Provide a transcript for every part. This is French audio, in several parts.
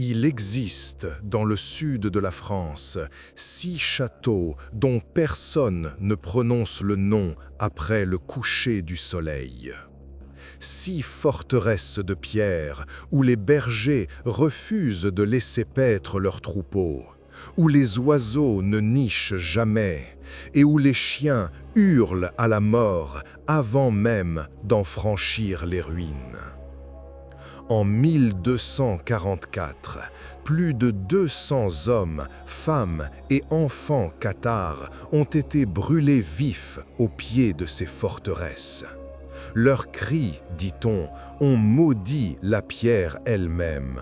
Il existe dans le sud de la France 6 châteaux dont personne ne prononce le nom après le coucher du soleil. 6 forteresses de pierre où les bergers refusent de laisser paître leurs troupeaux, où les oiseaux ne nichent jamais et où les chiens hurlent à la mort avant même d'en franchir les ruines. En 1244, plus de 200 hommes, femmes et enfants cathares ont été brûlés vifs au pied de ces forteresses. Leurs cris, dit-on, ont maudit la pierre elle-même.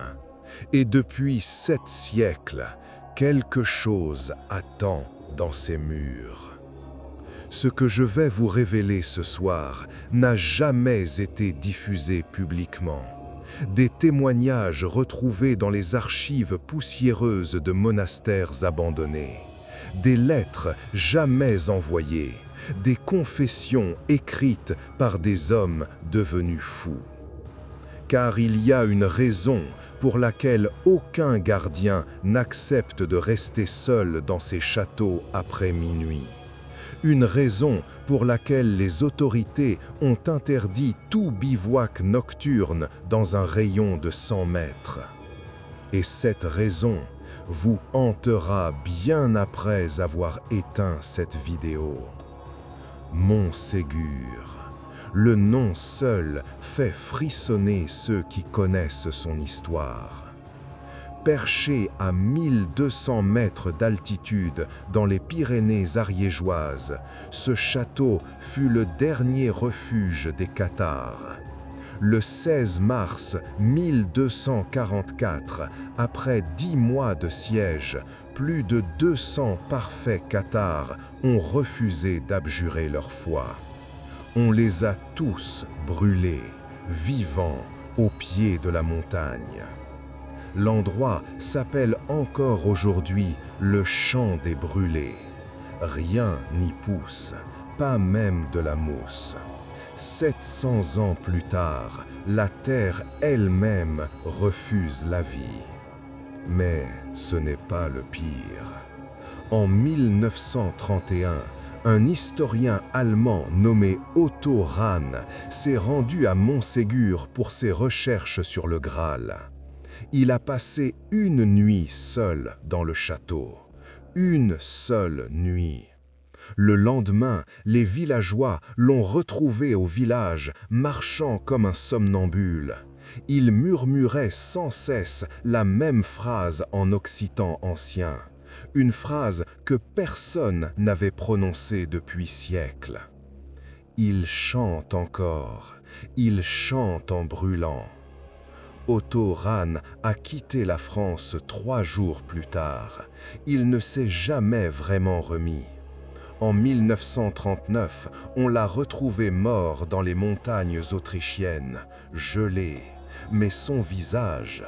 Et depuis 7 siècles, quelque chose attend dans ces murs. Ce que je vais vous révéler ce soir n'a jamais été diffusé publiquement. Des témoignages retrouvés dans les archives poussiéreuses de monastères abandonnés, des lettres jamais envoyées, des confessions écrites par des hommes devenus fous. Car il y a une raison pour laquelle aucun gardien n'accepte de rester seul dans ses châteaux après minuit. Une raison pour laquelle les autorités ont interdit tout bivouac nocturne dans un rayon de 100 mètres. Et cette raison vous hantera bien après avoir éteint cette vidéo. Montségur, le nom seul fait frissonner ceux qui connaissent son histoire. Perché à 1200 mètres d'altitude dans les Pyrénées ariégeoises, ce château fut le dernier refuge des cathares. Le 16 mars 1244, après 10 mois de siège, plus de 200 parfaits cathares ont refusé d'abjurer leur foi. On les a tous brûlés, vivants, au pied de la montagne. L'endroit s'appelle encore aujourd'hui le Champ des Brûlés. Rien n'y pousse, pas même de la mousse. 700 ans plus tard, la terre elle-même refuse la vie. Mais ce n'est pas le pire. En 1931, un historien allemand nommé Otto Rahn s'est rendu à Montségur pour ses recherches sur le Graal. Il a passé une nuit seul dans le château. Une seule nuit. Le lendemain, les villageois l'ont retrouvé au village, marchant comme un somnambule. Il murmurait sans cesse la même phrase en occitan ancien. Une phrase que personne n'avait prononcée depuis siècles. Il chante encore, il chante en brûlant. Otto Rahn a quitté la France 3 jours plus tard. Il ne s'est jamais vraiment remis. En 1939, on l'a retrouvé mort dans les montagnes autrichiennes, gelé. Mais son visage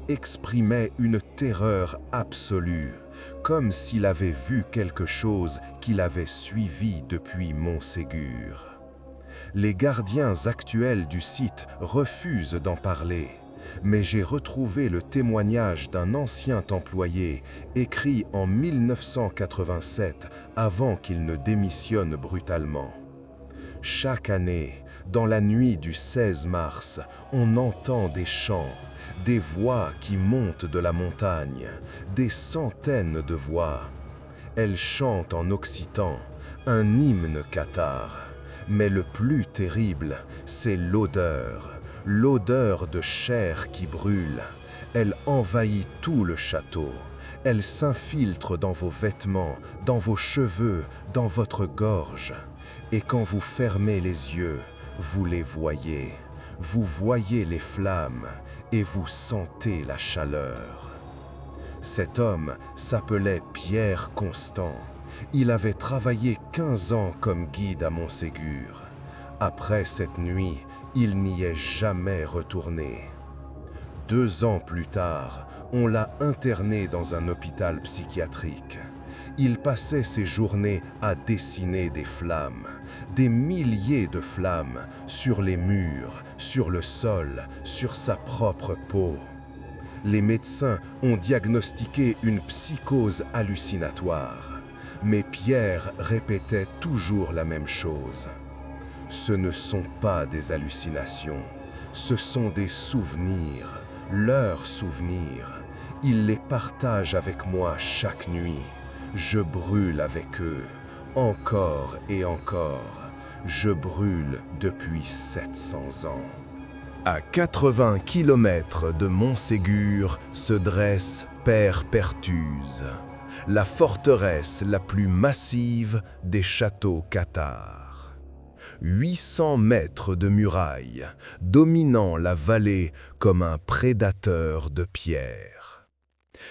exprimait une terreur absolue, comme s'il avait vu quelque chose qu'il avait suivi depuis Montségur. Les gardiens actuels du site refusent d'en parler, mais j'ai retrouvé le témoignage d'un ancien employé, écrit en 1987, avant qu'il ne démissionne brutalement. Chaque année, dans la nuit du 16 mars, on entend des chants, des voix qui montent de la montagne, des centaines de voix. Elles chantent en occitan, un hymne cathare. Mais le plus terrible, c'est l'odeur de chair qui brûle. Elle envahit tout le château. Elle s'infiltre dans vos vêtements, dans vos cheveux, dans votre gorge. Et quand vous fermez les yeux, vous les voyez. Vous voyez les flammes et vous sentez la chaleur. Cet homme s'appelait Pierre Constant. Il avait travaillé 15 ans comme guide à Montségur. Après cette nuit, il n'y est jamais retourné. 2 ans plus tard, on l'a interné dans un hôpital psychiatrique. Il passait ses journées à dessiner des flammes, des milliers de flammes, sur les murs, sur le sol, sur sa propre peau. Les médecins ont diagnostiqué une psychose hallucinatoire. Mais Pierre répétait toujours la même chose. Ce ne sont pas des hallucinations, ce sont des souvenirs, leurs souvenirs. Ils les partagent avec moi chaque nuit. Je brûle avec eux, encore et encore. Je brûle depuis 700 ans. À 80 km de Montségur se dresse Père Perthuse, la forteresse la plus massive des châteaux cathares. 800 mètres de murailles, dominant la vallée comme un prédateur de pierre.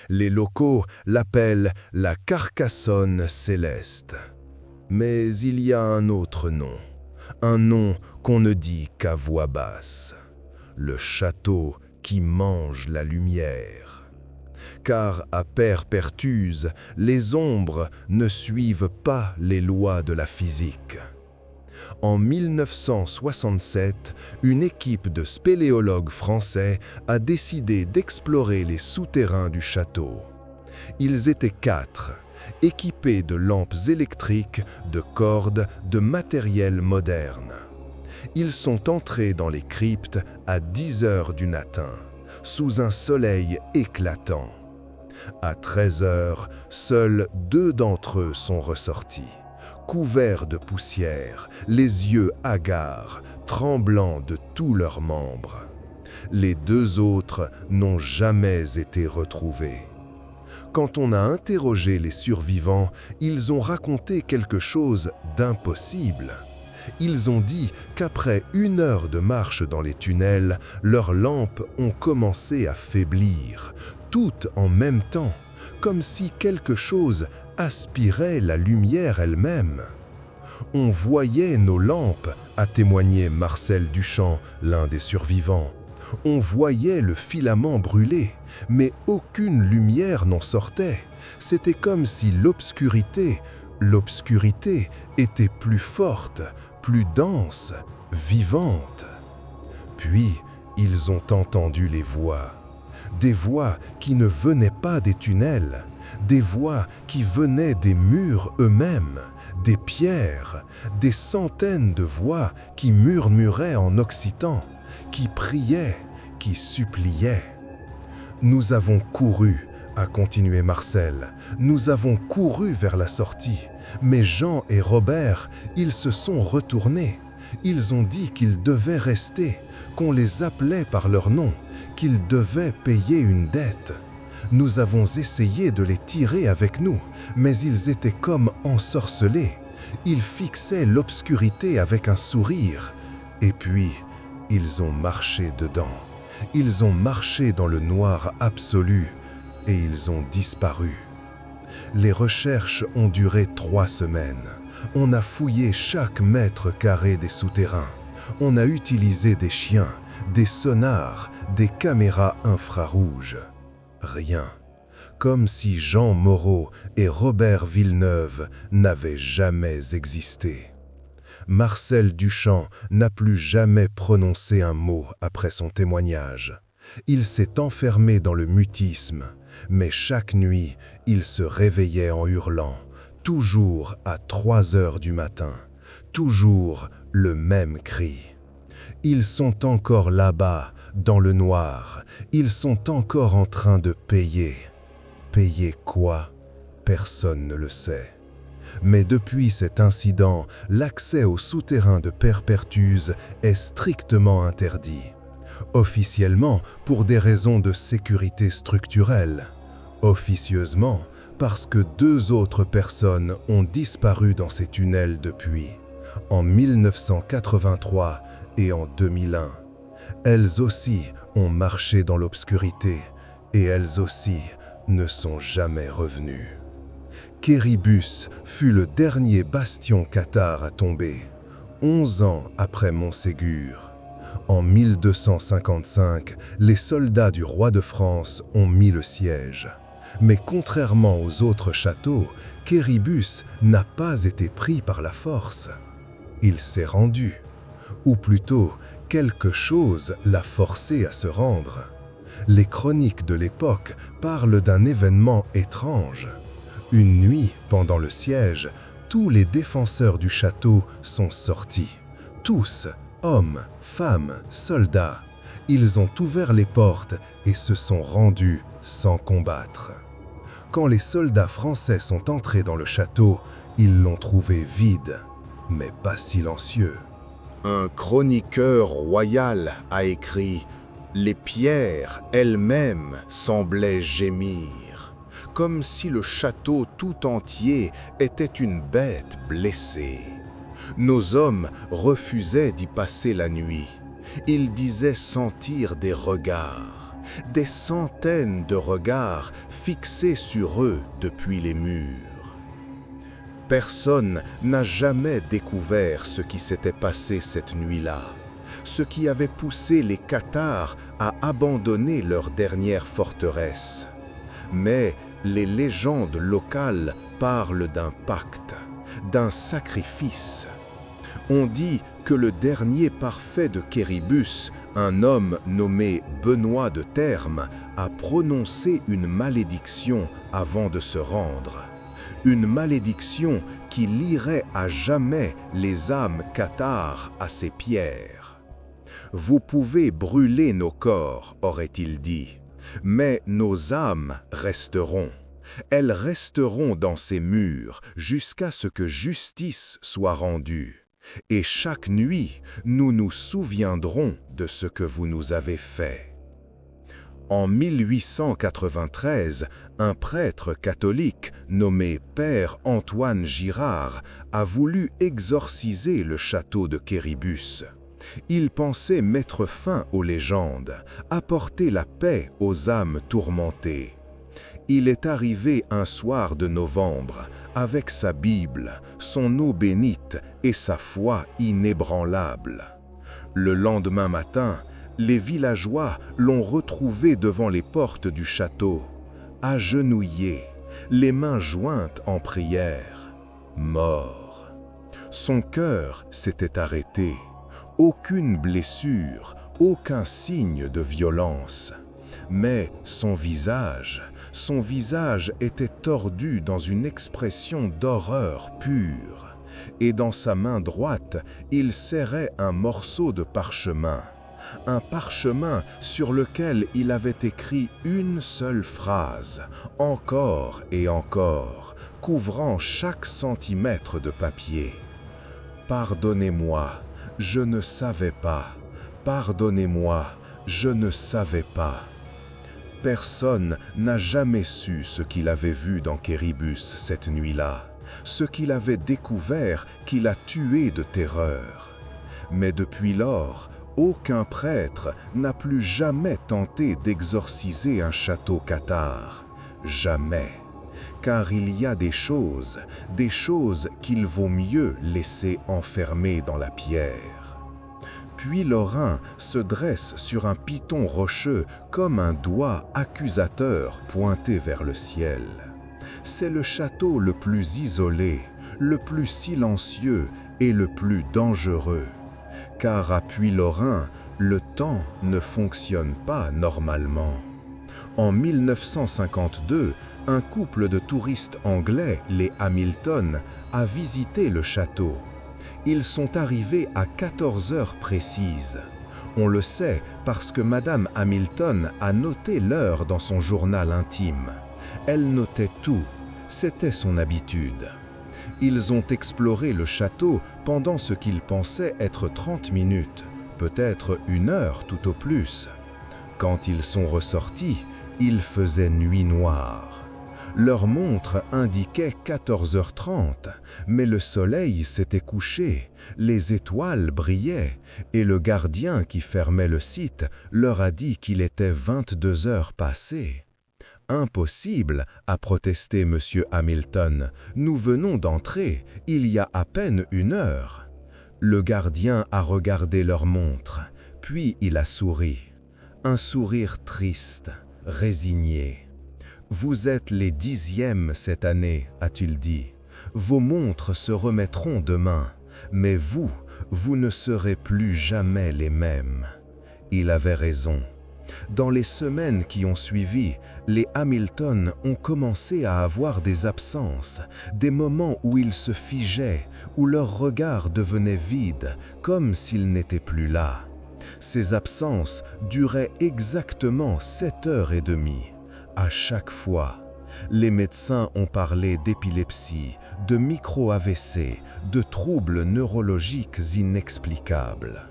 Les locaux l'appellent la Carcassonne céleste. Mais il y a un autre nom, un nom qu'on ne dit qu'à voix basse. Le château qui mange la lumière. Car à Père Perthuse, les ombres ne suivent pas les lois de la physique. En 1967, une équipe de spéléologues français a décidé d'explorer les souterrains du château. Ils étaient 4, équipés de lampes électriques, de cordes, de matériel moderne. Ils sont entrés dans les cryptes à 10 heures du matin, sous un soleil éclatant. À 13 heures, seuls 2 d'entre eux sont ressortis, couverts de poussière, les yeux hagards, tremblants de tous leurs membres. Les 2 autres n'ont jamais été retrouvés. Quand on a interrogé les survivants, ils ont raconté quelque chose d'impossible. Ils ont dit qu'après 1 heure de marche dans les tunnels, leurs lampes ont commencé à faiblir, toutes en même temps, comme si quelque chose aspirait la lumière elle-même. On voyait nos lampes, a témoigné Marcel Duchamp, l'un des survivants. On voyait le filament brûler, mais aucune lumière n'en sortait. C'était comme si l'obscurité était plus forte, plus dense, vivante. Puis, ils ont entendu les voix. Des voix qui ne venaient pas des tunnels, des voix qui venaient des murs eux-mêmes, des pierres, des centaines de voix qui murmuraient en occitan, qui priaient, qui suppliaient. Nous avons couru, a continué Marcel, nous avons couru vers la sortie, mais Jean et Robert, ils se sont retournés. Ils ont dit qu'ils devaient rester, qu'on les appelait par leur nom, qu'ils devaient payer une dette. Nous avons essayé de les tirer avec nous, mais ils étaient comme ensorcelés. Ils fixaient l'obscurité avec un sourire. Et puis, ils ont marché dedans. Ils ont marché dans le noir absolu et ils ont disparu. Les recherches ont duré 3 semaines. On a fouillé chaque mètre carré des souterrains. On a utilisé des chiens, des sonars, des caméras infrarouges. Rien. Comme si Jean Moreau et Robert Villeneuve n'avaient jamais existé. Marcel Duchamp n'a plus jamais prononcé un mot après son témoignage. Il s'est enfermé dans le mutisme, mais chaque nuit, il se réveillait en hurlant, toujours à 3 heures du matin, toujours le même cri. Ils sont encore là-bas, dans le noir, ils sont encore en train de payer. Payer quoi? Personne ne le sait. Mais depuis cet incident, l'accès au souterrain de Père Perthuse est strictement interdit. Officiellement, pour des raisons de sécurité structurelle. Officieusement, parce que 2 autres personnes ont disparu dans ces tunnels depuis, en 1983 et en 2001. Elles aussi ont marché dans l'obscurité et elles aussi ne sont jamais revenues. Quéribus fut le dernier bastion cathare à tomber, 11 ans après Montségur. En 1255, les soldats du roi de France ont mis le siège. Mais contrairement aux autres châteaux, Quéribus n'a pas été pris par la force. Il s'est rendu, ou plutôt, quelque chose l'a forcé à se rendre. Les chroniques de l'époque parlent d'un événement étrange. Une nuit, pendant le siège, tous les défenseurs du château sont sortis. Tous, hommes, femmes, soldats. Ils ont ouvert les portes et se sont rendus sans combattre. Quand les soldats français sont entrés dans le château, ils l'ont trouvé vide, mais pas silencieux. Un chroniqueur royal a écrit « Les pierres elles-mêmes semblaient gémir, comme si le château tout entier était une bête blessée. Nos hommes refusaient d'y passer la nuit. Ils disaient sentir des regards, des centaines de regards fixés sur eux depuis les murs. Personne n'a jamais découvert ce qui s'était passé cette nuit-là, ce qui avait poussé les Cathares à abandonner leur dernière forteresse. Mais les légendes locales parlent d'un pacte, d'un sacrifice. On dit que le dernier parfait de Quéribus, un homme nommé Benoît de Termes, a prononcé une malédiction avant de se rendre. Une malédiction qui lierait à jamais les âmes cathares à ces pierres. « Vous pouvez brûler nos corps, aurait-il dit, mais nos âmes resteront. Elles resteront dans ces murs jusqu'à ce que justice soit rendue. Et chaque nuit, nous nous souviendrons de ce que vous nous avez fait. » En 1893, un prêtre catholique nommé Père Antoine Girard a voulu exorciser le château de Quéribus. Il pensait mettre fin aux légendes, apporter la paix aux âmes tourmentées. Il est arrivé un soir de novembre avec sa Bible, son eau bénite et sa foi inébranlable. Le lendemain matin, les villageois l'ont retrouvé devant les portes du château, agenouillé, les mains jointes en prière, mort. Son cœur s'était arrêté, aucune blessure, aucun signe de violence. Mais son visage était tordu dans une expression d'horreur pure, et dans sa main droite, il serrait un morceau de parchemin. Un parchemin sur lequel il avait écrit une seule phrase, encore et encore, couvrant chaque centimètre de papier. « Pardonnez-moi, je ne savais pas. Pardonnez-moi, je ne savais pas. » Personne n'a jamais su ce qu'il avait vu dans Quéribus cette nuit-là, ce qu'il avait découvert qui l'a tué de terreur. Mais depuis lors, aucun prêtre n'a plus jamais tenté d'exorciser un château cathare. Jamais. Car il y a des choses qu'il vaut mieux laisser enfermer dans la pierre. Puis Lorrain se dresse sur un piton rocheux comme un doigt accusateur pointé vers le ciel. C'est le château le plus isolé, le plus silencieux et le plus dangereux. Car à Puylaurens, le temps ne fonctionne pas normalement. En 1952, un couple de touristes anglais, les Hamilton, a visité le château. Ils sont arrivés à 14 heures précises. On le sait parce que Madame Hamilton a noté l'heure dans son journal intime. Elle notait tout, c'était son habitude. Ils ont exploré le château pendant ce qu'ils pensaient être 30 minutes, peut-être 1 heure tout au plus. Quand ils sont ressortis, il faisait nuit noire. Leur montre indiquait 14h30, mais le soleil s'était couché, les étoiles brillaient, et le gardien qui fermait le site leur a dit qu'il était 22 heures passées. « Impossible !» a protesté M. Hamilton. « Nous venons d'entrer, il y a à peine 1 heure. » Le gardien a regardé leur montre, puis il a souri. Un sourire triste, résigné. « Vous êtes les 10e cette année, a-t-il dit. Vos montres se remettront demain, mais vous ne serez plus jamais les mêmes. » Il avait raison. Dans les semaines qui ont suivi, les Hamilton ont commencé à avoir des absences, des moments où ils se figeaient, où leur regard devenait vide, comme s'ils n'étaient plus là. Ces absences duraient exactement 7h30. À chaque fois, les médecins ont parlé d'épilepsie, de micro-AVC, de troubles neurologiques inexplicables.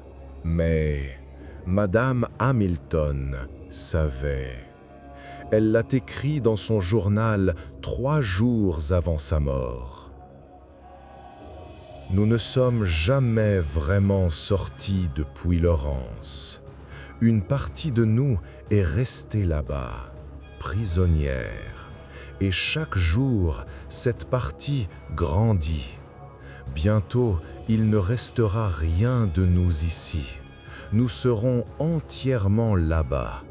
Mais Madame Hamilton savait. Elle l'a écrit dans son journal 3 jours avant sa mort. Nous ne sommes jamais vraiment sortis de Puylaurens. Une partie de nous est restée là-bas, prisonnière. Et chaque jour, cette partie grandit. Bientôt, il ne restera rien de nous ici. Nous serons entièrement là-bas,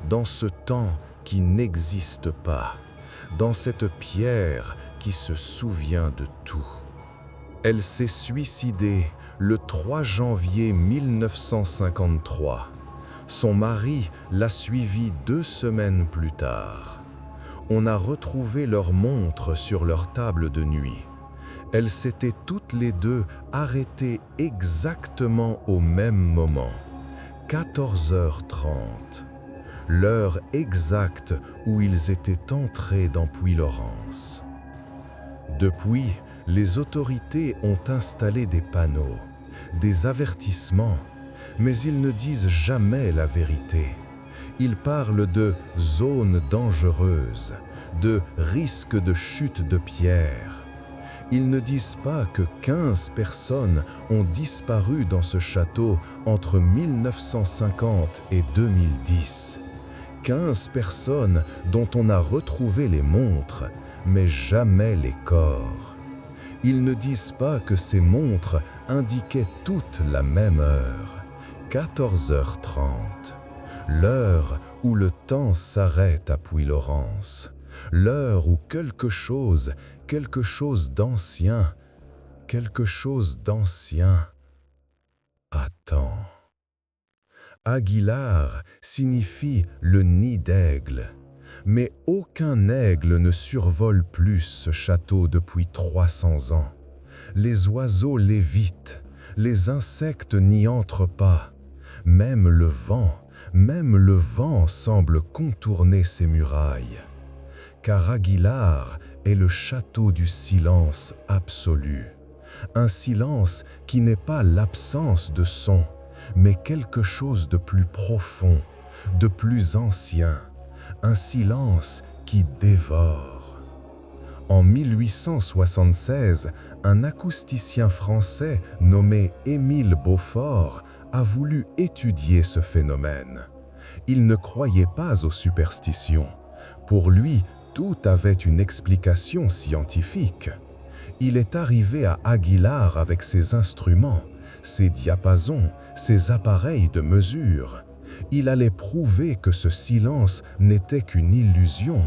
dans ce temps qui n'existe pas, dans cette pierre qui se souvient de tout. Elle s'est suicidée le 3 janvier 1953. Son mari l'a suivie 2 semaines plus tard. On a retrouvé leurs montres sur leur table de nuit. Elles s'étaient toutes les deux arrêtées exactement au même moment, 14h30, l'heure exacte où ils étaient entrés dans Puylaurens. Depuis, les autorités ont installé des panneaux, des avertissements, mais ils ne disent jamais la vérité. Ils parlent de zones dangereuses, de risques de chute de pierres. Ils ne disent pas que 15 personnes ont disparu dans ce château entre 1950 et 2010. 15 personnes dont on a retrouvé les montres, mais jamais les corps. Ils ne disent pas que ces montres indiquaient toutes la même heure, 14h30. L'heure où le temps s'arrête à Puylaurens, l'heure où quelque chose d'ancien attend. Aguilar signifie le nid d'aigle, mais aucun aigle ne survole plus ce château depuis 300 ans. Les oiseaux l'évitent, les insectes n'y entrent pas, même le vent semble contourner ces murailles. Car Aguilar est le château du silence absolu. Un silence qui n'est pas l'absence de son, mais quelque chose de plus profond, de plus ancien. Un silence qui dévore. En 1876, un acousticien français nommé Émile Beaufort a voulu étudier ce phénomène. Il ne croyait pas aux superstitions. Pour lui, tout avait une explication scientifique. Il est arrivé à Aguilar avec ses instruments, ses diapasons, ses appareils de mesure. Il allait prouver que ce silence n'était qu'une illusion,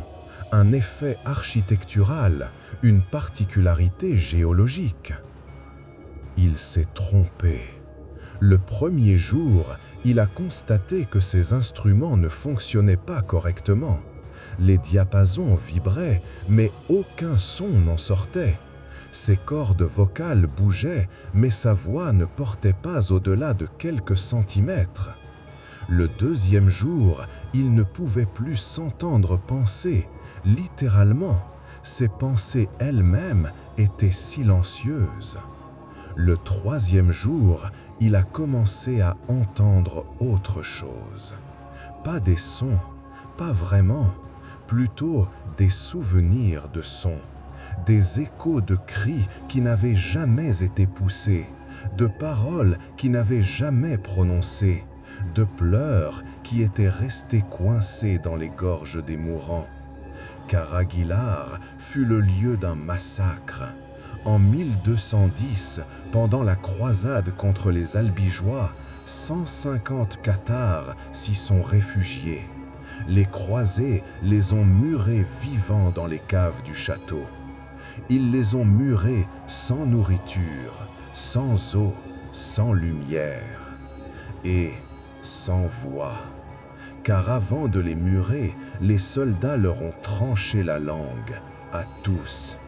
un effet architectural, une particularité géologique. Il s'est trompé. Le premier jour, il a constaté que ses instruments ne fonctionnaient pas correctement. Les diapasons vibraient, mais aucun son n'en sortait. Ses cordes vocales bougeaient, mais sa voix ne portait pas au-delà de quelques centimètres. Le deuxième jour, il ne pouvait plus s'entendre penser. Littéralement, ses pensées elles-mêmes étaient silencieuses. Le troisième jour, il a commencé à entendre autre chose. Pas des sons, pas vraiment, plutôt des souvenirs de sons, des échos de cris qui n'avaient jamais été poussés, de paroles qui n'avaient jamais prononcées, de pleurs qui étaient restés coincés dans les gorges des mourants. Car Aguilar fut le lieu d'un massacre. En 1210, pendant la croisade contre les Albigeois, 150 cathares s'y sont réfugiés. Les croisés les ont murés vivants dans les caves du château. Ils les ont murés sans nourriture, sans eau, sans lumière et sans voix. car avant de les murer, les soldats leur ont tranché la langue, à tous,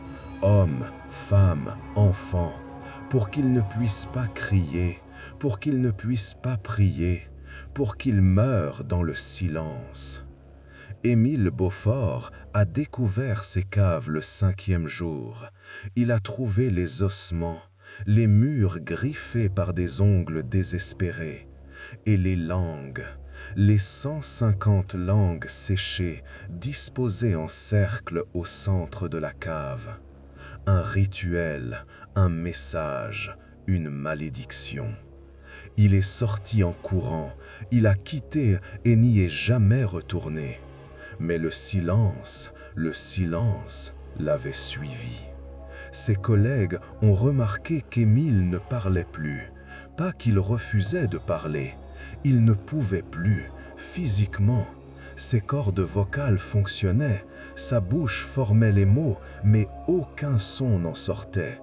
hommes, femmes, enfants, pour qu'ils ne puissent pas crier, pour qu'ils ne puissent pas prier, pour qu'ils meurent dans le silence. Émile Beaufort a découvert ces caves le 5e jour. Il a trouvé les ossements, les murs griffés par des ongles désespérés, et les langues, les 150 langues séchées, disposées en cercle au centre de la cave. Un rituel, un message, une malédiction. Il est sorti en courant, il a quitté et n'y est jamais retourné. Mais le silence l'avait suivi. Ses collègues ont remarqué qu'Émile ne parlait plus, pas qu'il refusait de parler. Il ne pouvait plus, physiquement. Ses cordes vocales fonctionnaient, sa bouche formait les mots, mais aucun son n'en sortait.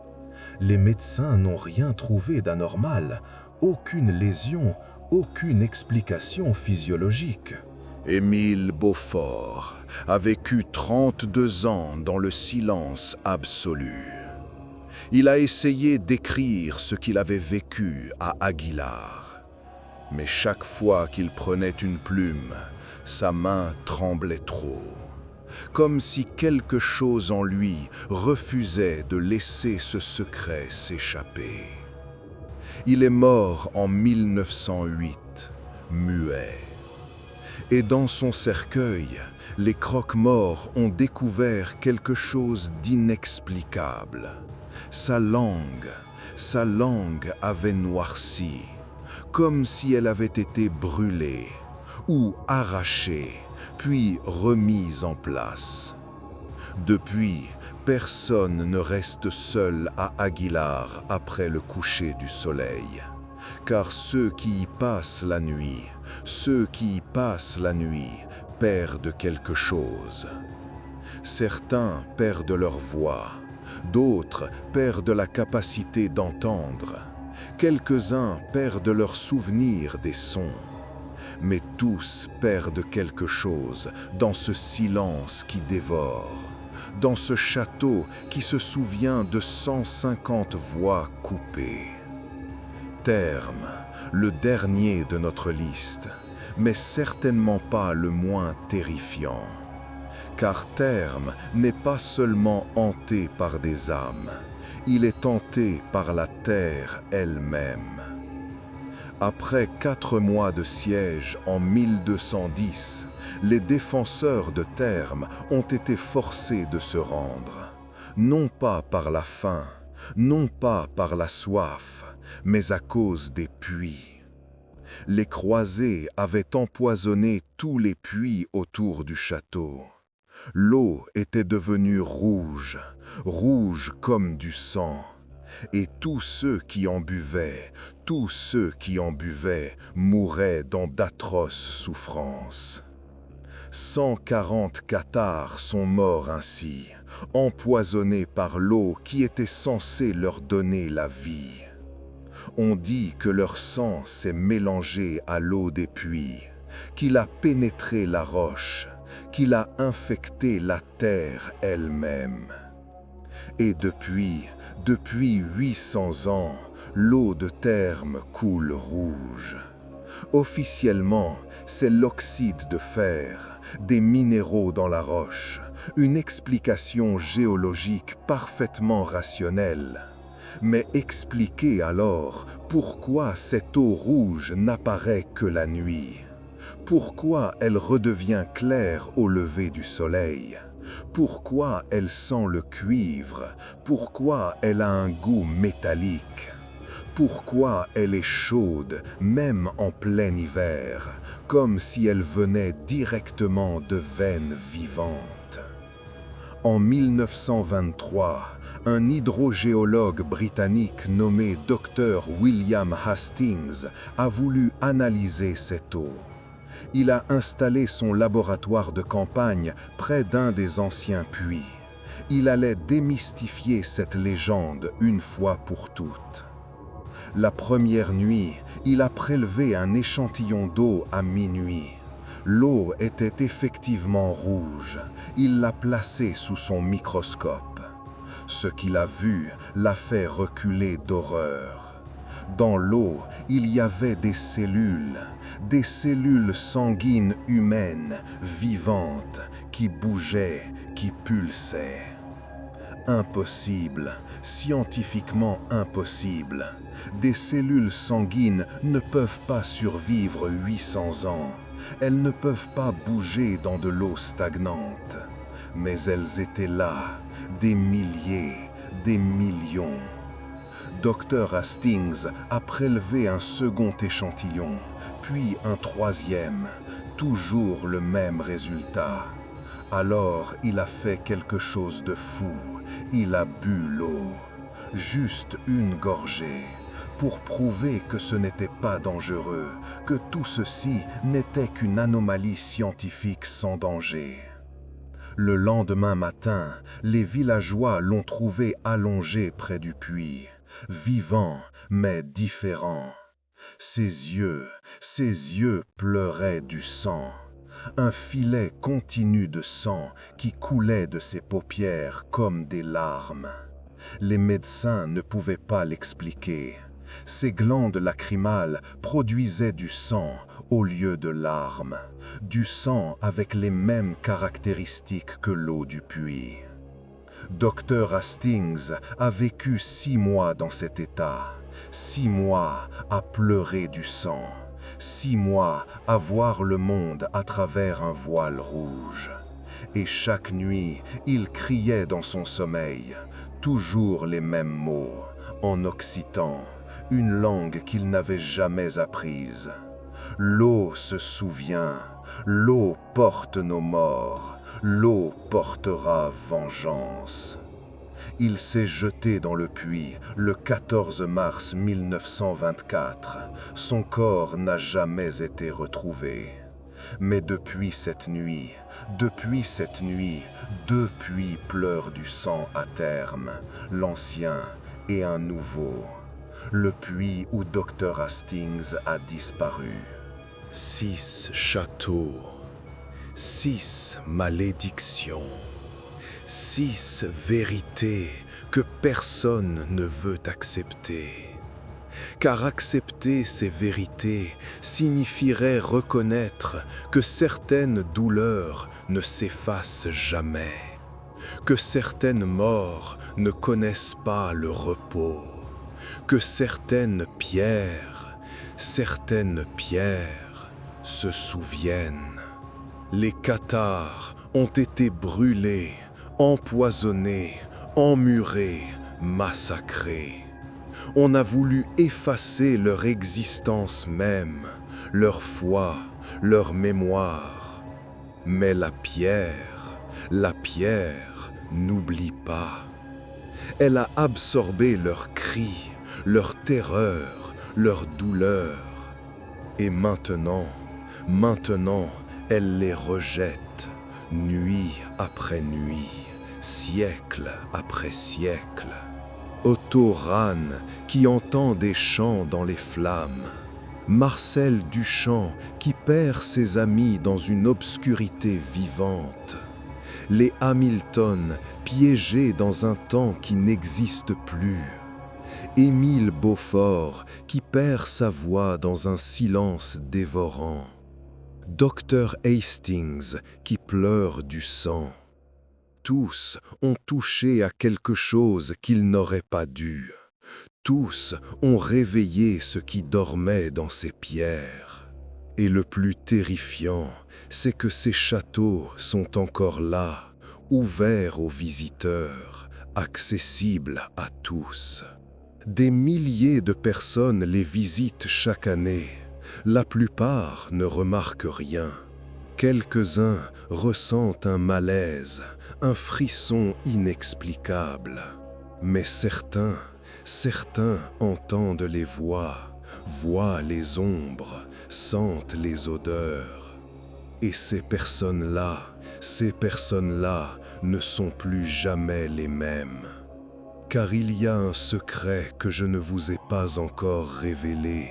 Les médecins n'ont rien trouvé d'anormal, aucune lésion, aucune explication physiologique. Émile Beaufort a vécu 32 ans dans le silence absolu. Il a essayé d'écrire ce qu'il avait vécu à Aguilar. Mais chaque fois qu'il prenait une plume, sa main tremblait trop, comme si quelque chose en lui refusait de laisser ce secret s'échapper. Il est mort en 1908, muet. Et dans son cercueil, les croque-morts ont découvert quelque chose d'inexplicable. Sa langue avait noirci, comme si elle avait été brûlée ou arrachée, puis remise en place. Depuis, personne ne reste seul à Aguilar après le coucher du soleil, car ceux qui y passent la nuit perdent quelque chose. Certains perdent leur voix, d'autres perdent la capacité d'entendre, quelques-uns perdent leur souvenir des sons. Mais tous perdent quelque chose dans ce silence qui dévore, dans ce château qui se souvient de 150 voix coupées. Terme, le dernier de notre liste, mais certainement pas le moins terrifiant. Car Terme n'est pas seulement hanté par des âmes, il est hanté par la terre elle-même. Après 4 mois de siège en 1210, les défenseurs de Terme ont été forcés de se rendre, non pas par la faim, non pas par la soif, mais à cause des puits. Les croisés avaient empoisonné tous les puits autour du château. L'eau était devenue rouge, rouge comme du sang. Et tous ceux qui en buvaient mouraient dans d'atroces souffrances. 140 cathares sont morts ainsi, empoisonnés par l'eau qui était censée leur donner la vie. On dit que leur sang s'est mélangé à l'eau des puits, qu'il a pénétré la roche, qu'il a infecté la terre elle-même. Et depuis 800 ans, l'eau de Terme coule rouge. Officiellement, c'est l'oxyde de fer, des minéraux dans la roche, une explication géologique parfaitement rationnelle. Mais expliquez alors pourquoi cette eau rouge n'apparaît que la nuit. Pourquoi elle redevient claire au lever du soleil? Pourquoi elle sent le cuivre? Pourquoi elle a un goût métallique? Pourquoi elle est chaude, même en plein hiver, comme si elle venait directement de veines vivantes? En 1923, un hydrogéologue britannique nommé Dr William Hastings a voulu analyser cette eau. Il a installé son laboratoire de campagne près d'un des anciens puits. Il allait démystifier cette légende une fois pour toutes. La première nuit, il a prélevé un échantillon d'eau à minuit. L'eau était effectivement rouge. Il l'a placée sous son microscope. Ce qu'il a vu l'a fait reculer d'horreur. Dans l'eau, il y avait des cellules sanguines humaines, vivantes, qui bougeaient, qui pulsaient. Impossible, scientifiquement impossible. Des cellules sanguines ne peuvent pas survivre 800 ans. Elles ne peuvent pas bouger dans de l'eau stagnante. Mais elles étaient là, des milliers, des millions. Dr Hastings a prélevé un second échantillon, puis un troisième, toujours le même résultat. Alors il a fait quelque chose de fou, il a bu l'eau, juste une gorgée, pour prouver que ce n'était pas dangereux, que tout ceci n'était qu'une anomalie scientifique sans danger. Le lendemain matin, les villageois l'ont trouvé allongé près du puits, vivant mais différent. Ses yeux pleuraient du sang. Un filet continu de sang qui coulait de ses paupières comme des larmes. Les médecins ne pouvaient pas l'expliquer. Ses glandes lacrymales produisaient du sang au lieu de larmes, du sang avec les mêmes caractéristiques que l'eau du puits. Dr Hastings a vécu 6 mois dans cet état, 6 mois à pleurer du sang, 6 mois à voir le monde à travers un voile rouge. Et chaque nuit, il criait dans son sommeil, toujours les mêmes mots, en occitan, une langue qu'il n'avait jamais apprise. L'eau se souvient, l'eau porte nos morts, l'eau portera vengeance. Il s'est jeté dans le puits le 14 mars 1924. Son corps n'a jamais été retrouvé. Mais depuis cette nuit, 2 puits pleurent du sang à terme, l'ancien et un nouveau. Le puits où Dr Hastings a disparu. 6 châteaux, 6 malédictions, 6 vérités que personne ne veut accepter. Car accepter ces vérités signifierait reconnaître que certaines douleurs ne s'effacent jamais, que certaines morts ne connaissent pas le repos, que certaines pierres se souviennent. Les cathares ont été brûlés, empoisonnés, emmurés, massacrés. On a voulu effacer leur existence même, leur foi, leur mémoire. Mais la pierre n'oublie pas. Elle a absorbé leurs cris, leur terreur, leur douleur. Et maintenant, elle les rejette, nuit après nuit, siècle après siècle. Otto Rahn qui entend des chants dans les flammes, Marcel Duchamp qui perd ses amis dans une obscurité vivante, les Hamilton piégés dans un temps qui n'existe plus, Émile Beaufort qui perd sa voix dans un silence dévorant, Dr Hastings qui pleure du sang. Tous ont touché à quelque chose qu'ils n'auraient pas dû. Tous ont réveillé ce qui dormait dans ces pierres. Et le plus terrifiant, c'est que ces châteaux sont encore là, ouverts aux visiteurs, accessibles à tous. Des milliers de personnes les visitent chaque année. La plupart ne remarquent rien. Quelques-uns ressentent un malaise, un frisson inexplicable. Mais certains entendent les voix, voient les ombres, sentent les odeurs. Et ces personnes-là ne sont plus jamais les mêmes. Car il y a un secret que je ne vous ai pas encore révélé,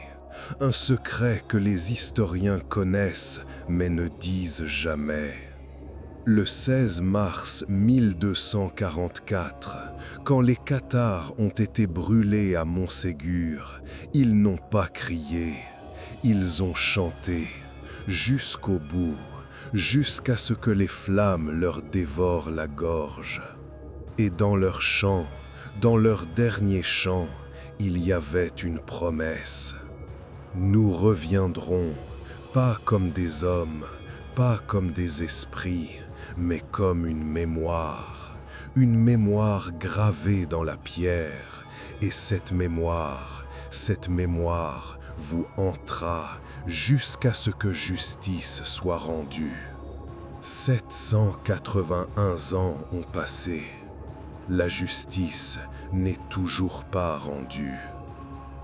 un secret que les historiens connaissent mais ne disent jamais. Le 16 mars 1244, quand les cathares ont été brûlés à Montségur, ils n'ont pas crié, ils ont chanté, jusqu'au bout, jusqu'à ce que les flammes leur dévorent la gorge. Et dans leur chant, dans leur dernier chant, il y avait une promesse. Nous reviendrons, pas comme des hommes, pas comme des esprits, mais comme une mémoire gravée dans la pierre. Et cette mémoire vous hantera jusqu'à ce que justice soit rendue. 781 ans ont passé. La justice n'est toujours pas rendue.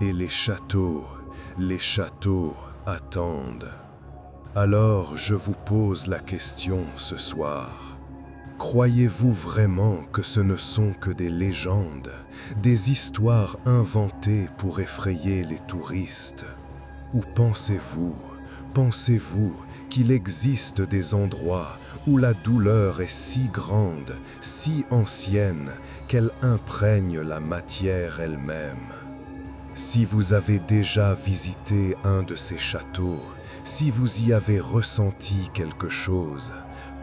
Et les châteaux attendent. Alors je vous pose la question ce soir. Croyez-vous vraiment que ce ne sont que des légendes, des histoires inventées pour effrayer les touristes? Ou pensez-vous qu'il existe des endroits où la douleur est si grande, si ancienne, qu'elle imprègne la matière elle-même? Si vous avez déjà visité un de ces châteaux, si vous y avez ressenti quelque chose,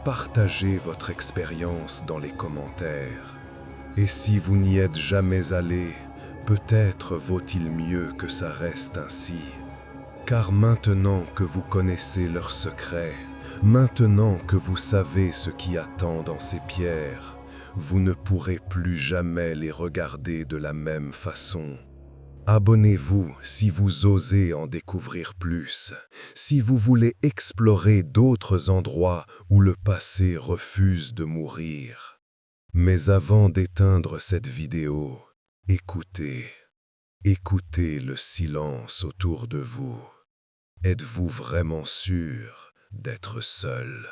partagez votre expérience dans les commentaires. Et si vous n'y êtes jamais allé, peut-être vaut-il mieux que ça reste ainsi. Car maintenant que vous connaissez leurs secrets, maintenant que vous savez ce qui attend dans ces pierres, vous ne pourrez plus jamais les regarder de la même façon. Abonnez-vous si vous osez en découvrir plus, si vous voulez explorer d'autres endroits où le passé refuse de mourir. Mais avant d'éteindre cette vidéo, écoutez le silence autour de vous. Êtes-vous vraiment sûr d'être seul ?